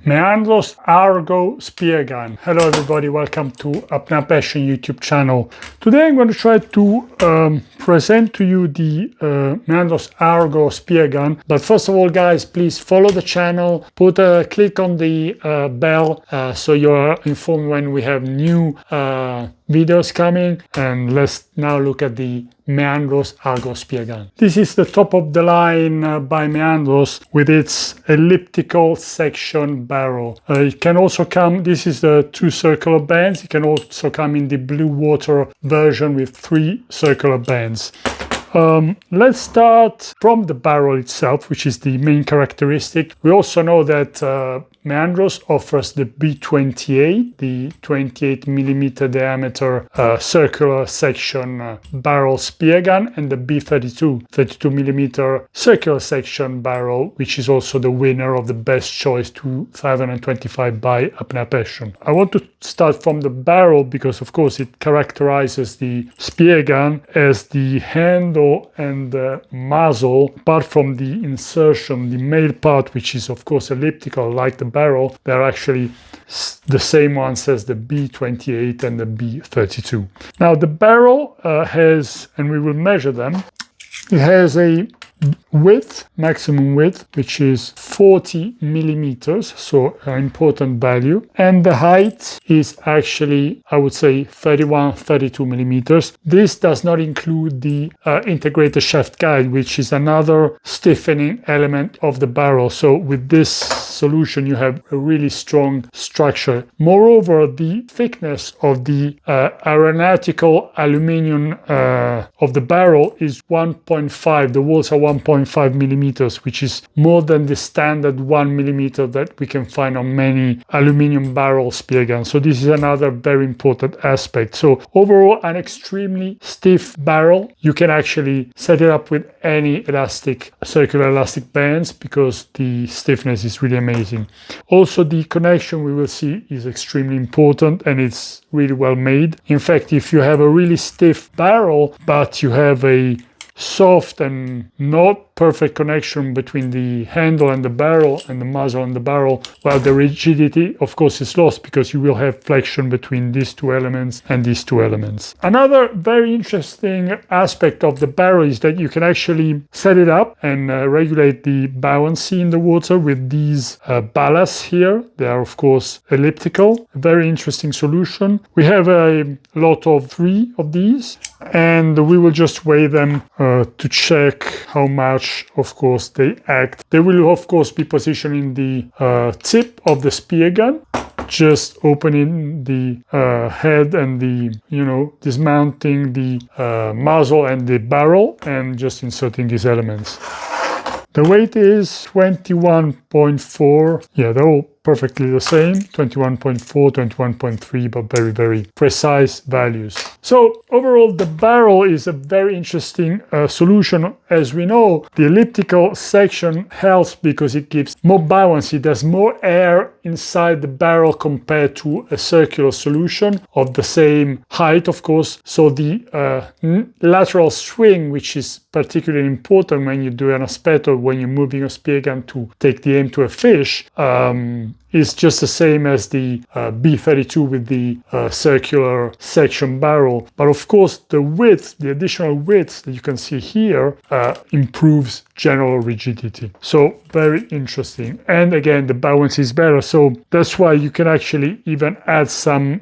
Meandros Argo Speargun. Hello everybody, welcome to Apnea YouTube channel. Today I'm going to try to present to you the Meandros Argo Speargun. But first of all guys, please follow the channel, click on the bell so you're informed when we have new videos coming. And let's now look at the Meandros Argo Speargun. This is the top of the line by Meandros with its elliptical section barrel. It can also come, this is the 2 circular bands. It can also come in the blue water version with 3 circular bands. Let's start from the barrel itself, which is the main characteristic. We also know that Meandros offers the B28, the 28 millimeter diameter circular section barrel speargun, and the B32, 32 millimeter circular section barrel, which is also the winner of the Best Choice 2025 by Apnea. I want to start from the barrel because, of course, it characterizes the speargun as the handle and the muzzle, apart from the insertion, the male part, which is, of course, elliptical like the barrel. They're actually the same ones as the B28 and the B32. Now the barrel has, and we will measure them, it has a width, maximum width, which is 40 millimeters, so an important value, and the height is actually, I would say, 32 millimeters. This does not include the integrated shaft guide, which is another stiffening element of the barrel. So with this solution you have a really strong structure. Moreover, the thickness of the aeronautical aluminium of the barrel is 1.5. The walls are 1.5 millimeters, which is more than the standard 1 millimeter that we can find on many aluminium barrel spearguns. So this is another very important aspect. So overall, an extremely stiff barrel. You can actually set it up with any elastic, circular elastic bands, because the stiffness is really amazing. Also, the connection we will see is extremely important, and it's really well made. In fact, if you have a really stiff barrel but you have a soft and not perfect connection between the handle and the barrel and the muzzle and the barrel, well, the rigidity of course is lost, because you will have flexion between these 2 elements and these 2 elements. Another very interesting aspect of the barrel is that you can actually set it up and regulate the buoyancy in the water with these ballasts here. They are of course elliptical. A very interesting solution. We have a lot of 3 of these, and we will just weigh them to check how much, of course, they act. They will, of course, be positioned in the tip of the speargun, just opening the head and the, dismounting the muzzle and the barrel, and just inserting these elements. The weight is 21.4. Yeah, they're all perfectly the same, 21.4, 21.3, but very, very precise values. So overall, the barrel is a very interesting solution. As we know, the elliptical section helps because it gives more buoyancy. There's more air inside the barrel compared to a circular solution of the same height, of course. So the lateral swing, which is particularly important when you do an aspect, or when you're moving a speargun to take the aim to a fish, is just the same as the B32 with the circular section barrel. But of course, the width, the additional width that you can see here, improves general rigidity. So very interesting. And again, the buoyancy is better. So that's why you can actually even add some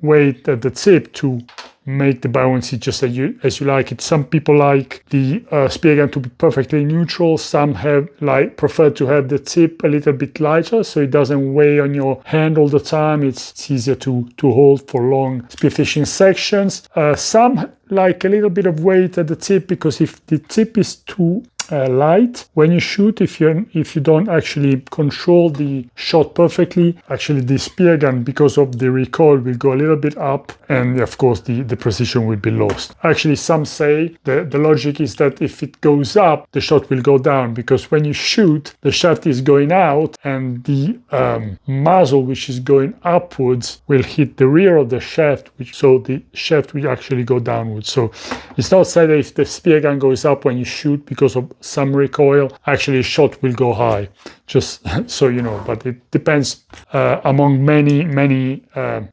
weight at the tip to make the buoyancy just as you like it. Some people like the speargun to be perfectly neutral. Some prefer to have the tip a little bit lighter, so it doesn't weigh on your hand all the time. It's easier to hold for long spearfishing sections. Some like a little bit of weight at the tip, because if the tip is too light when you shoot, if you don't actually control the shot perfectly, actually the speargun, because of the recoil, will go a little bit up, and of course the precision will be lost. Actually, some say the logic is that if it goes up, the shot will go down, because when you shoot, the shaft is going out, and the muzzle, which is going upwards, will hit the rear of the shaft, so the shaft will actually go downwards. So it's not said that if the speargun goes up when you shoot because of some recoil, actually a shot will go high. just so you know, but it depends among many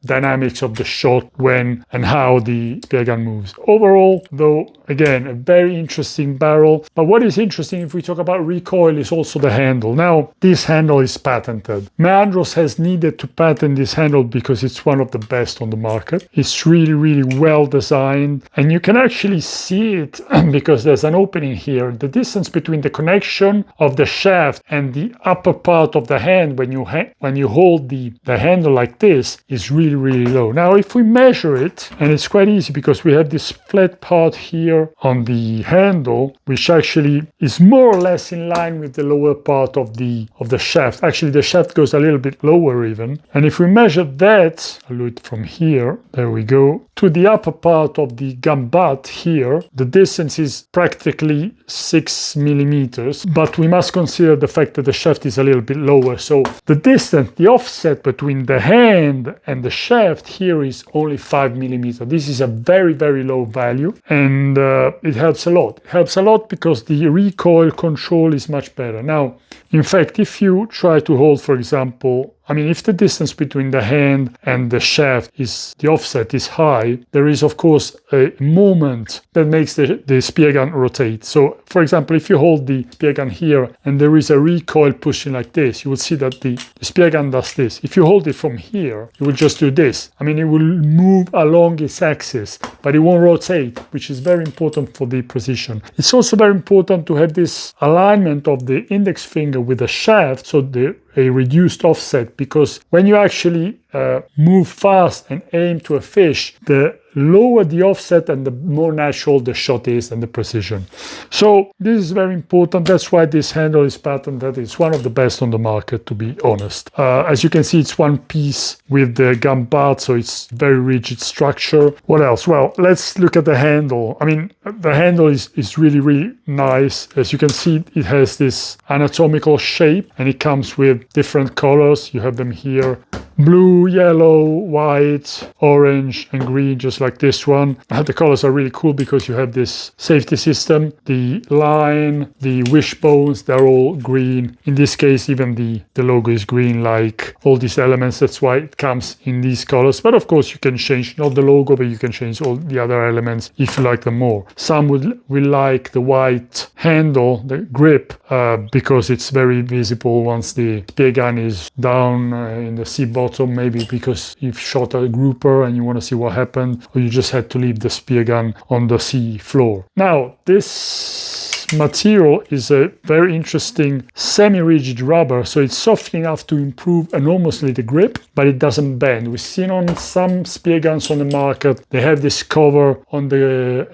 dynamics of the shot, when and how the speargun moves. Overall, though, again, a very interesting barrel. But what is interesting, if we talk about recoil, is also the handle. Now, this handle is patented. Meandros has needed to patent this handle because it's one of the best on the market. It's really well designed, and you can actually see it because there's an opening here. The distance between the connection of the shaft and the upper part of the hand when you hold the handle like this is really low. Now, if we measure it, and it's quite easy because we have this flat part here on the handle, which actually is more or less in line with the lower part of the shaft. Actually, the shaft goes a little bit lower even. And if we measure that, I'll do it from here, there we go, to the upper part of the gun butt here, the distance is practically 6 millimeters, but we must consider the fact that the shaft is a little bit lower. So the distance, the offset between the hand and the shaft here is only 5 millimeters. This is a very low value, and it helps a lot. It helps a lot because the recoil control is much better. Now, in fact, if you try to hold, for example, I mean, if the distance between the hand and the shaft the offset is high, there is, of course, a moment that makes the speargun rotate. So, for example, if you hold the speargun here and there is a recoil pushing like this, you will see that the speargun does this. If you hold it from here, it will just do this. I mean, it will move along its axis, but it won't rotate, which is very important for the precision. It's also very important to have this alignment of the index finger with the shaft, so a reduced offset, because when you actually move fast and aim to a fish, the lower the offset and the more natural the shot is and the precision. So this is very important. That's why this handle is patented. It's one of the best on the market, to be honest. As you can see, it's one piece with the gun butt, so it's very rigid structure. What else? Well, let's look at the handle. I mean, the handle is really nice. As you can see, it has this anatomical shape, and it comes with different colors. You have them here: blue, yellow, white, orange, and green, just like this one. The colors are really cool because you have this safety system. The line, the wishbones, they're all green. In this case, even the logo is green, like all these elements. That's why it comes in these colors. But of course, you can change not the logo, but you can change all the other elements if you like them more. Some will like the white handle, the grip, because it's very visible once the speargun is down in the sea bottom, maybe because you've shot a grouper and you want to see what happened, or you just had to leave the speargun on the sea floor. Now, this material is a very interesting semi-rigid rubber, so it's soft enough to improve enormously the grip, but it doesn't bend. We've seen on some spearguns on the market, they have this cover on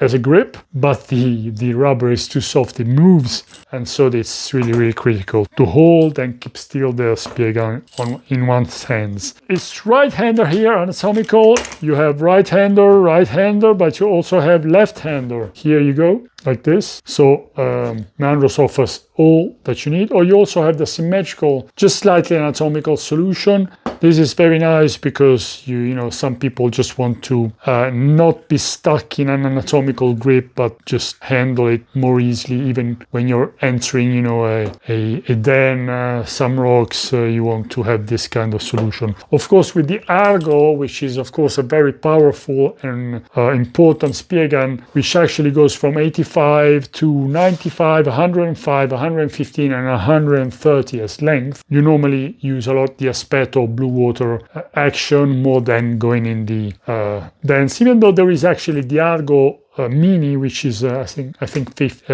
as a grip, but the rubber is too soft, it moves, and so it's really critical to hold and keep still the speargun in one's hands. It's right-hander here, anatomical. You have right-hander, but you also have left-hander. Here you go, like this. So Meandros offers all that you need, or you also have the symmetrical, just slightly anatomical solution. This is very nice because you know some people just want to not be stuck in an anatomical grip, but just handle it more easily, even when you're entering, you know, a den, some rocks. You want to have this kind of solution. Of course, with the Argo, which is of course a very powerful and important speargun, which actually goes from 85 to 95, 105, 115, and 130 as length. You normally use a lot the Aspeto blue water action more than going in the dens, even though there is actually the Argo Mini, which is I think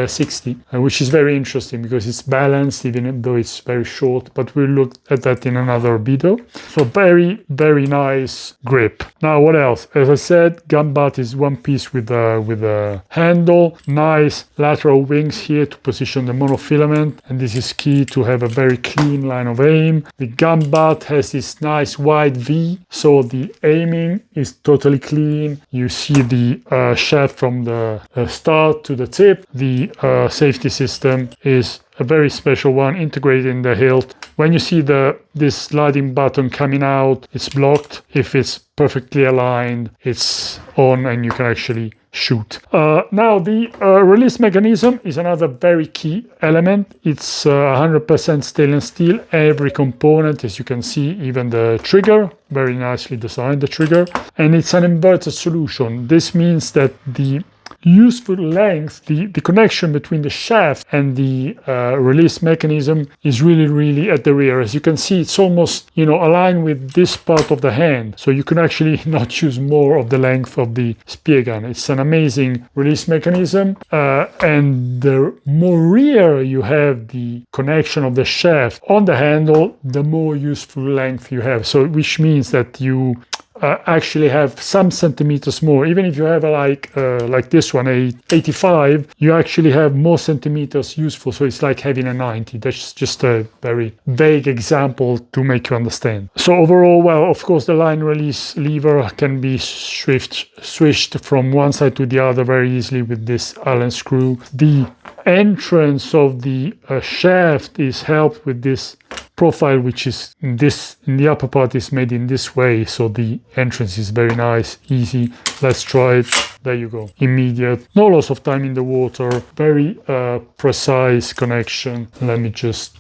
60, which is very interesting because it's balanced even though it's very short, but we'll look at that in another video. So very nice grip. Now what else? As I said, gun butt is one piece with a handle, nice lateral wings here to position the monofilament, and this is key to have a very clean line of aim. The gun butt has this nice wide V, so the aiming is totally clean. You see the shaft from the start to the tip. The safety system is a very special one, integrated in the hilt. When you see this sliding button coming out, it's blocked. If it's perfectly aligned, it's on, and you can actually shoot. Now the release mechanism is another very key element. It's 100% stainless steel, every component, as you can see, even the trigger, very nicely designed, the trigger, and it's an inverted solution. This means that the useful length, the connection between the shaft and the release mechanism is really at the rear. As you can see, it's almost, you know, aligned with this part of the hand, so you can actually not use more of the length of the spear gun. It's an amazing release mechanism, and the more rear you have the connection of the shaft on the handle, the more useful length you have, so which means that you actually have some centimeters more. Even if you have like this one, a 85, you actually have more centimeters useful, so it's like having a 90. That's just a very vague example to make you understand. So overall, well, of course, the line release lever can be switched from one side to the other very easily with this Allen screw. The entrance of the shaft is helped with this profile, which is in the upper part is made in this way, so the entrance is very nice, easy. Let's try it. There you go, immediate, no loss of time in the water, very precise connection. Let me just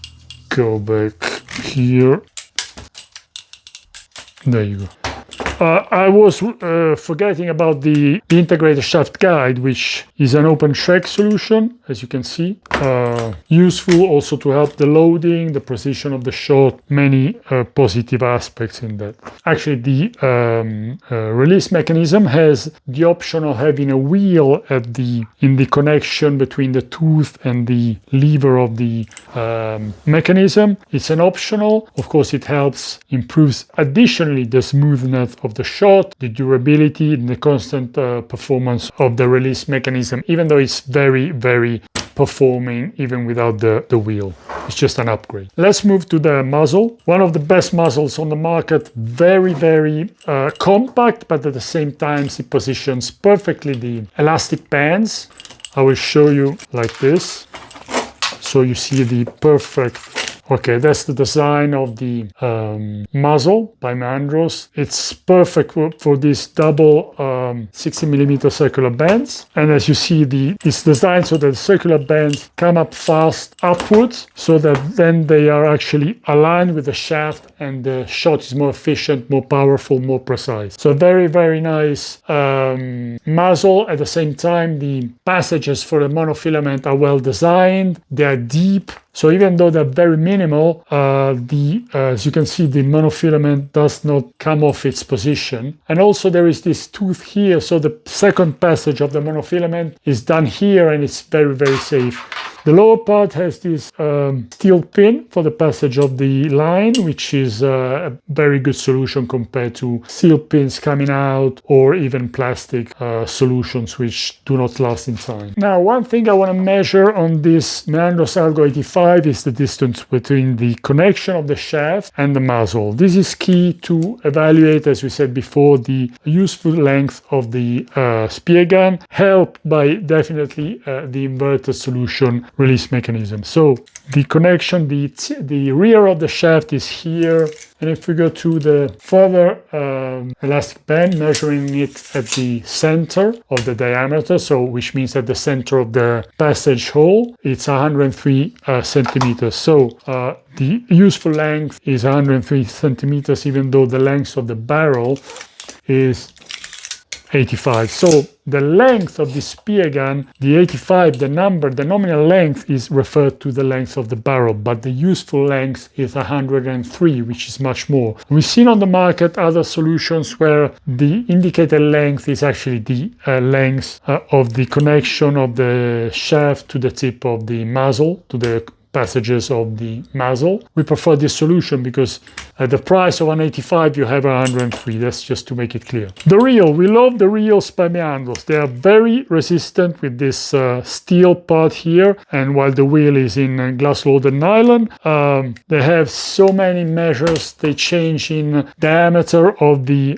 go back here. There you go. I was forgetting about the integrated shaft guide, which is an open track solution, as you can see. Useful also to help the loading, the precision of the shot, many positive aspects in that. Actually, the release mechanism has the option of having a wheel in the connection between the tooth and the lever of the mechanism. It's an optional. Of course, it improves additionally the smoothness of the shot, the durability, and the constant performance of the release mechanism, even though it's very performing even without the wheel. It's just an upgrade. Let's move to the muzzle. One of the best muzzles on the market, very compact, but at the same time it positions perfectly the elastic bands. I will show you like this, so you see the perfect. Okay, that's the design of the muzzle by Meandros. It's perfect for these double 60mm circular bands. And as you see, it's designed so that the circular bands come up fast upwards, so that then they are actually aligned with the shaft and the shot is more efficient, more powerful, more precise. So very nice muzzle. At the same time, the passages for the monofilament are well designed. They are deep. So even though they're very minimal, as you can see, the monofilament does not come off its position. And also there is this tooth here, so the second passage of the monofilament is done here, and it's very safe. The lower part has this steel pin for the passage of the line, which is a very good solution compared to steel pins coming out or even plastic solutions which do not last in time. Now, one thing I want to measure on this Meandros Argo 85 is the distance between the connection of the shaft and the muzzle. This is key to evaluate, as we said before, the useful length of the spear gun, helped by definitely the inverted solution release mechanism. So the connection, the rear of the shaft is here, and if we go to the further elastic band, measuring it at the center of the diameter, so which means at the center of the passage hole, it's 103 centimeters. So the useful length is 103 centimeters, even though the length of the barrel is 85. So the length of the spear gun, the 85, the nominal length is referred to the length of the barrel, but the useful length is 103, which is much more. We've seen on the market other solutions where the indicated length is actually the length of the connection of the shaft to the tip of the muzzle, to the passages of the muzzle. We prefer this solution because at the price of 185 you have 103. That's just to make it clear. The reel, we love the reels by Meandros. They are very resistant with this steel part here, and while the wheel is in glass loaded nylon, they have so many measures. They change in diameter of the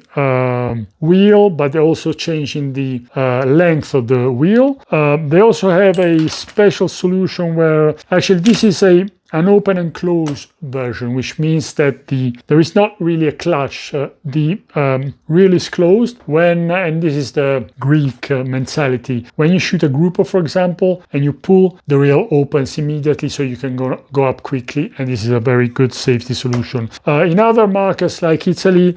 wheel, but they also change in the length of the wheel. They also have a special solution where actually this is a an open and close version, which means that there is not really a clutch. The reel is closed when, and this is the Greek mentality, when you shoot a grouper, for example, and you pull, the reel opens immediately so you can go up quickly, and this is a very good safety solution. In other markets like Italy,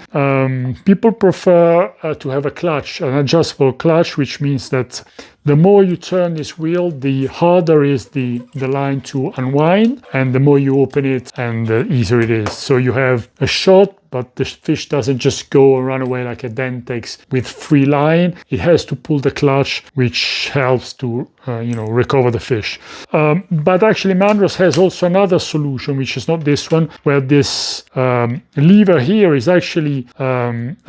people prefer to have a clutch, an adjustable clutch, which means that the more you turn this wheel, the harder is the line to unwind, and the more you open it, and the easier it is. So you have a shot, but the fish doesn't just go and run away like a Dentex with free line. It has to pull the clutch, which helps to recover the fish. But actually Meandros has also another solution, which is not this one, where this lever here is actually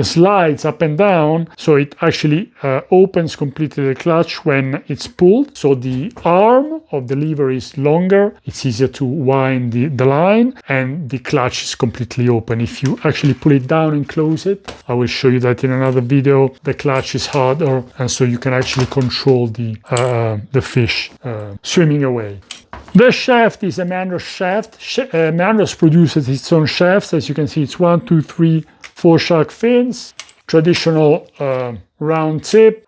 slides up and down, so it actually opens completely the clutch when it's pulled. So the arm of the lever is longer, it's easier to wind the line, and the clutch is completely open. If you actually pull it down and close it, I will show you that in another video, the clutch is harder, and so you can actually control the fish swimming away. The shaft is a Meandros shaft. Meandros produces its own shafts. As you can see, it's 1, 2, 3, 4 shark fins, traditional round tip,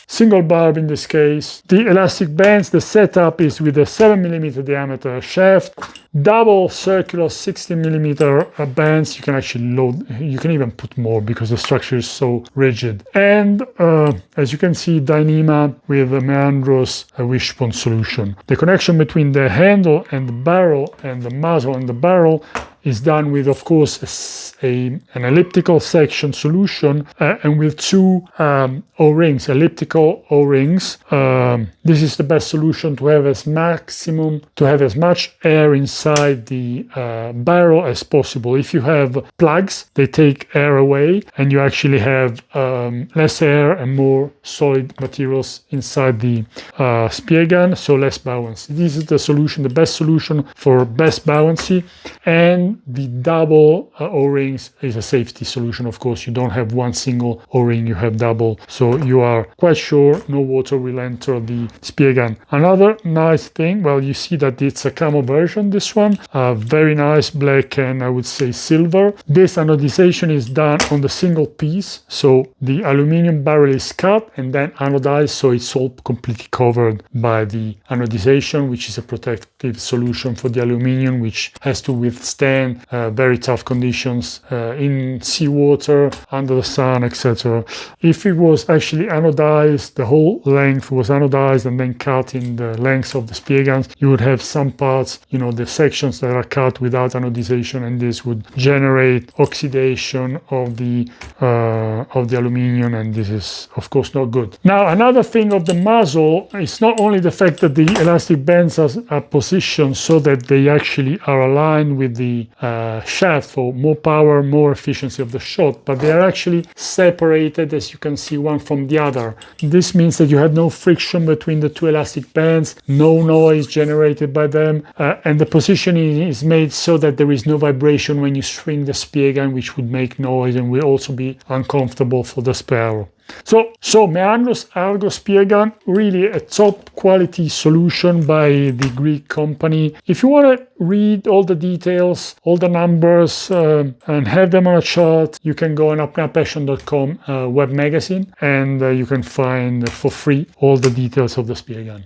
single barb in this case. The elastic bands, the setup is with a 7mm diameter shaft, double circular 16mm bands. You can actually load, you can even put more because the structure is so rigid. And as you can see, Dyneema with a Meandros wishbone solution. The connection between the handle and the barrel, and the muzzle and the barrel, is done with, of course, an elliptical section solution and with two O-rings, elliptical O-rings. This is the best solution to have as much air inside the barrel as possible. If you have plugs, they take air away, and you actually have less air and more solid materials inside the speargun, so less buoyancy. This is the solution, the best solution for best buoyancy. And the double O-rings is a safety solution. Of course, you don't have one single O-ring, you have double, so you are quite sure no water will enter the speargun. Another nice thing, well, you see that it's a Camo version, this one, very nice black and I would say silver. This anodization is done on the single piece, so the aluminium barrel is cut and then anodized, so it's all completely covered by the anodization, which is a protective solution for the aluminium, which has to withstand very tough conditions in seawater, under the sun, etc. If it was actually anodized, the whole length was anodized and then cut in the length of the spearguns, you would have some parts, the sections that are cut without anodization, and this would generate oxidation of the aluminium, and this is of course not good. Now, another thing of the muzzle is not only the fact that the elastic bands are positioned so that they actually are aligned with the shaft for more power, more efficiency of the shot, but they are actually separated, as you can see, one from the other. This means that you have no friction between the two elastic bands, no noise generated by them, and the positioning is made so that there is no vibration when you swing the speargun, which would make noise and will also be uncomfortable for the sparrow. So Meandros Argo speargun, really a top quality solution by the Greek company. If you want to read all the details, all the numbers, and have them on a chart, you can go on apneapassion.com web magazine, and you can find for free all the details of the speargun.